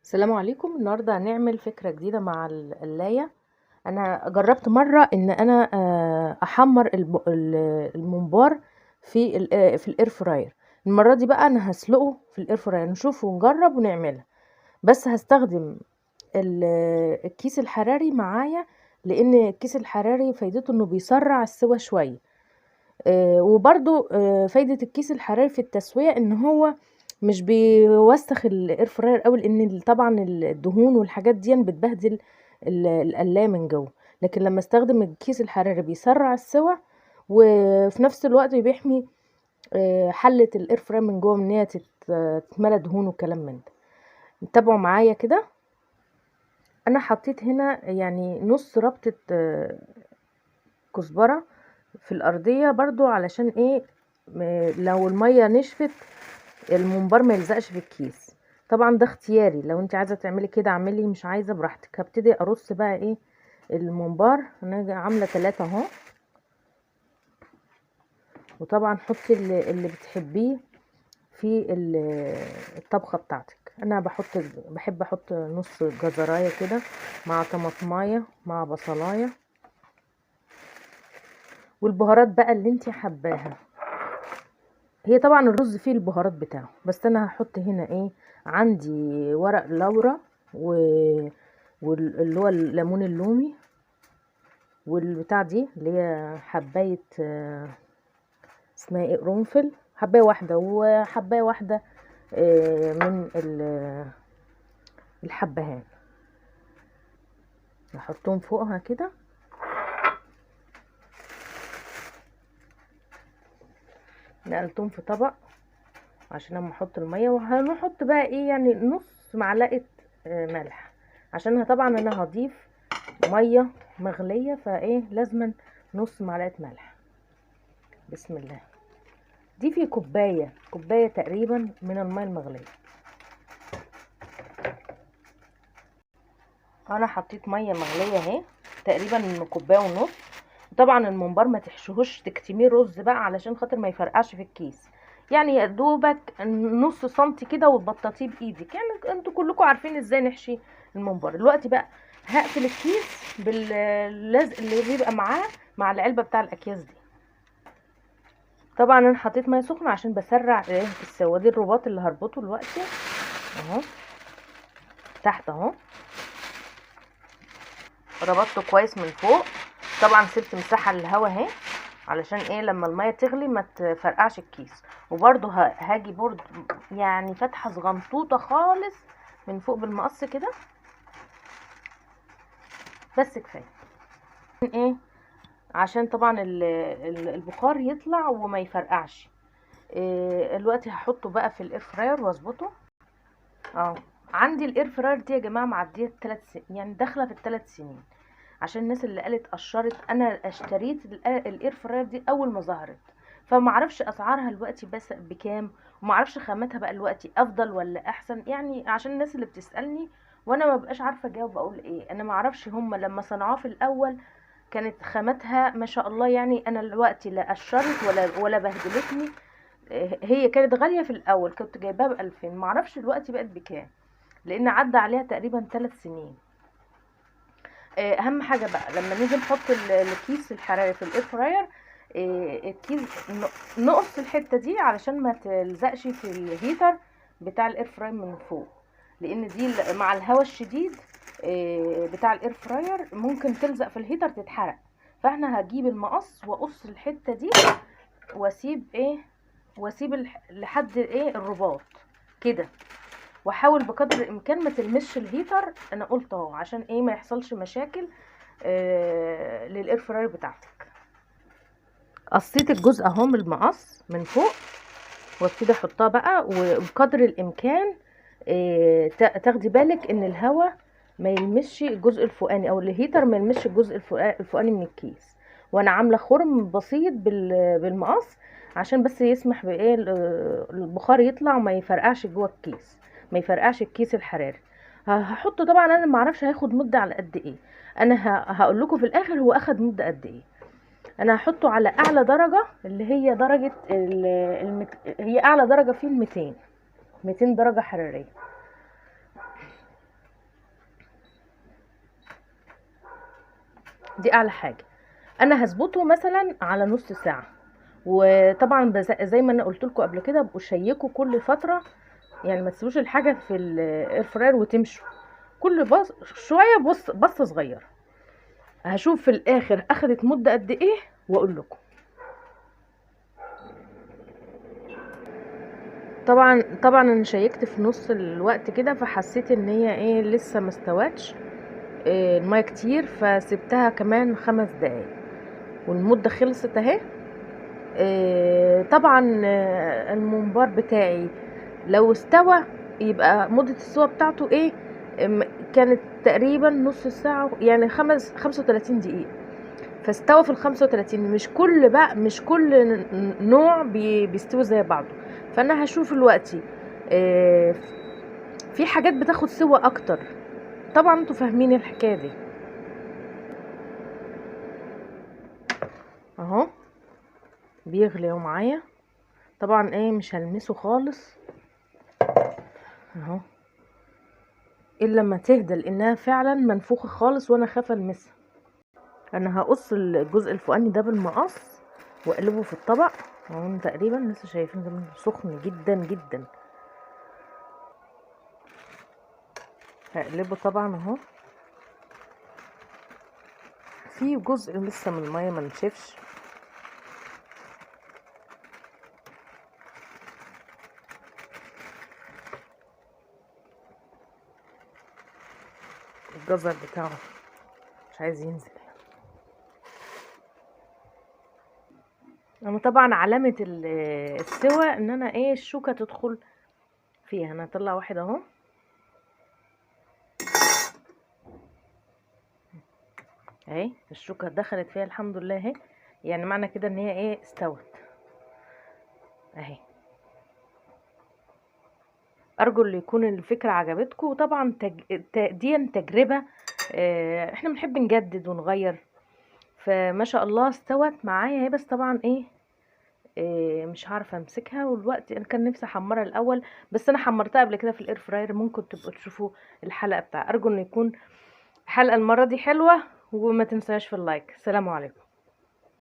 السلام عليكم. النهارده هنعمل فكرة جديدة مع القلاية. انا جربت مرة ان انا احمر الممبار في الاير فراير. المرة دي بقى انا هسلقه في الاير فراير، نشوف ونجرب ونعملها. بس هستخدم الكيس الحراري معايا، لان الكيس الحراري فايدته انه بيسرع السوى شوية. وبرضو فايدة الكيس الحراري في التسوية ان هو مش بيوسخ الاير فراير قوي، لان طبعا الدهون والحاجات دي بتبهدل القلاية من جوه. لكن لما استخدم الكيس الحراري بيسرع السوى، وفي نفس الوقت بيحمي حلة الاير فراير من جوه من ان هي تتملى دهون وكلام من ده. تابعوا معايا كده. انا حطيت هنا يعني نص ربطة كزبرة في الارضية برضو، علشان ايه؟ لو المية نشفت الممبار ما يلزقش في الكيس. طبعا ده اختياري، لو انت عايزه تعملي كده اعملي، مش عايزه براحتك. هبتدي ارص بقى ايه الممبار. انا عامله 3 اهو. وطبعا حطي اللي بتحبيه في الطبخه بتاعتك. انا بحب احط نص جزرايه كده، مع طماطمايه، مع بصلايه، والبهارات بقى اللي انت حباها. هي طبعا الرز فيه البهارات بتاعه، بس انا هحط هنا ايه؟ عندي ورق لورا واللي هو الليمون اللومي، والبتاع دي اللي هي حباية اسمها ايه، قرنفل. حباية واحدة، وحباية واحدة من الحبهان. نحطهم فوقها كده. نقلتهم في طبق عشان لما احط المية. وهنحط بقى ايه يعني نص معلقة ملح، عشان طبعا انا هضيف مية مغلية، فايه لازما نص معلقة ملح. بسم الله. دي في كوباية تقريبا من المية المغلية. انا حطيت مية مغلية اهي، تقريبا كوباية ونص. طبعا الممبار ما تحشوهوش تكتميه رز بقى، علشان خاطر ما يفرقعش في الكيس. يعني يا دوبك نص سنتي كده وتبططيه بايدك. يعني انتوا كلكم عارفين ازاي نحشي الممبار. دلوقتي بقى هقفل الكيس باللزق اللي بيبقى معاه مع العلبة بتاع الاكياس دي. طبعا انا حطيت ميه سخنه عشان بسرع ايه السوا. دي الرباط اللي هربطه دلوقتي اهو، تحت اهو. ربطته كويس من فوق. طبعا سبت مساحه للهوا اهي، علشان ايه؟ لما الميه تغلي ما تفرقعش الكيس. وبرده هاجي برضو يعني فتحه صغنطوطه خالص من فوق بالمقص كده. بس كفايه. ايه؟ عشان طبعا البخار يطلع وما يفرقعش. إيه دلوقتي هحطه بقى في الاير فراير واظبطه. اه، عندي الاير فراير دي يا جماعه معديه 3 سنين، يعني داخله في ال3 سنين. عشان الناس اللي قالت قشرت، انا اشتريت الاير فراير دي اول ما ظهرت، فما اعرفش اسعارها دلوقتي بس بكام، وما اعرفش خاماتها بقى دلوقتي افضل ولا احسن. يعني عشان الناس اللي بتسالني وانا ما بقاش عارفه اجاوب اقول ايه. انا ما اعرفش هم لما صنعوه في الاول كانت خاماتها ما شاء الله. يعني انا دلوقتي لا قشرت ولا بهدلتني. هي كانت غالية في الأول، كنت جايباها ب2000. معرفش دلوقتي بقت بكام، لأن عدى عليها تقريبا 3 سنين. أهم حاجة بقى لما نيجي نحط الكيس الحراري في الإير فراير، الكيس نقص الحتة دي علشان ما تلزقش في الهيتر بتاع الإير فراير من فوق، لأن دي مع الهواء الشديد بتاع الإير فراير ممكن تلزق في الهيتر تتحرق. فاحنا هجيب المقص واقص الحتة دي، واسيب ايه، واسيب لحد ايه الرباط كده. واحاول بقدر الامكان ما تلمسش الهيتر. انا قلت اهو عشان ايه ما يحصلش مشاكل للاير فراير بتاعتك. قصيت الجزء اهو من المقص من فوق، وابتدي احطها بقى. وبقدر الامكان تاخدي بالك ان الهواء ما يلمسش الجزء الفوقاني، او الهيتر ما يلمسش الجزء الفوقاني من الكيس. وانا عامله خرم بسيط بالمقص، عشان بس يسمح بايه البخار يطلع وما يفرقعش جوه الكيس، ما يفرقعش الكيس الحراري. هحطه طبعا. انا ما اعرفش هياخد مده على قد ايه. انا هقول لكم في الاخر هو اخد مده قد ايه. انا هحطه على اعلى درجه، اللي هي درجه هي اعلى درجه فيه 200 درجه حراريه. دي اعلى حاجه. انا هظبطه مثلا على نص ساعه. وطبعا زي ما انا قلت لكم قبل كده، ابقوا شيكوا كل فتره، يعني ما تسيبوش الحاجه في الاير فراير وتمشوا. كل شويه بصه صغيره. هشوف في الاخر اخدت مده قد ايه واقول لكم. طبعا انا شيكت في نص الوقت كده، فحسيت ان هي ايه لسه ما استوتش، الميه كتير، فسبتها كمان 5 دقايق والمده خلصت اهي. طبعا الممبار بتاعي لو استوى يبقى مدة السوا بتاعته ايه، كانت تقريبا نص ساعة، يعني 35 دقيقة. فاستوى في ال35. مش كل نوع بيستوي زي بعضه. فانا هشوف دلوقتي في حاجات بتاخد سوا اكتر. طبعا انتوا فاهمين الحكاية دي اهو. بيغلي معايا. طبعا ايه مش هلمسه خالص اهو، الا لما تهدى، لانها فعلا منفوخه خالص وانا خايفه المسها. انا هقص الجزء الفوقاني ده بالمقص واقلبه في الطبق اهو. تقريبا لسه شايفين ده سخن جدا جدا. هقلبه طبعا اهو. في جزء لسه من الميه ما نشفش. الجزر بتاعه مش عايز ينزل. انا طبعا علامه السوا ان انا ايه الشوكه تدخل فيها. انا هطلع واحد اهو اهي، الشوكه دخلت فيها الحمد لله اهي، يعني معنى كده ان هي ايه استوت اهي. ارجو ان يكون الفكره عجبتكم. وطبعا دي تجربه، احنا بنحب نجدد ونغير. فما شاء الله استوت معايا اهي. بس طبعا ايه مش عارفه امسكها، والوقت انا كان نفسي احمرها الاول، بس انا حمرتها قبل كده في الاير فراير. ممكن تبقوا تشوفوا الحلقه ارجو ان يكون الحلقه المره دي حلوه. وما تنساش في اللايك. سلام عليكم.